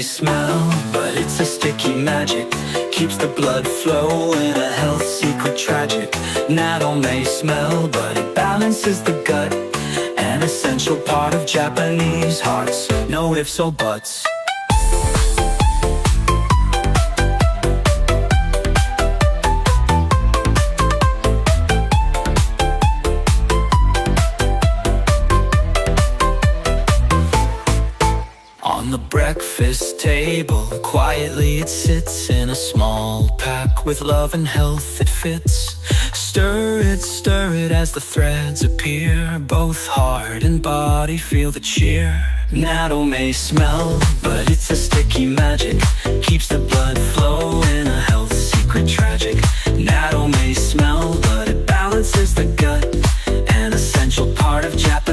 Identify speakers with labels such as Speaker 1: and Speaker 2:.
Speaker 1: smell, but it's a sticky magic. Keeps the blood flowing, a health secret tragic. Natto may smell, but it balances the gut. An essential part of Japanese hearts, no ifs or buts. On the breakfast table, quietly it sits in a small pack. With love and health it fits. Stir it as the threads appear. Both heart and body feel the cheer. Natto may smell, but it's a sticky magic. Keeps the blood flowing, a health secret tragic. Natto may smell, but it balances the gut. An essential part of Japan.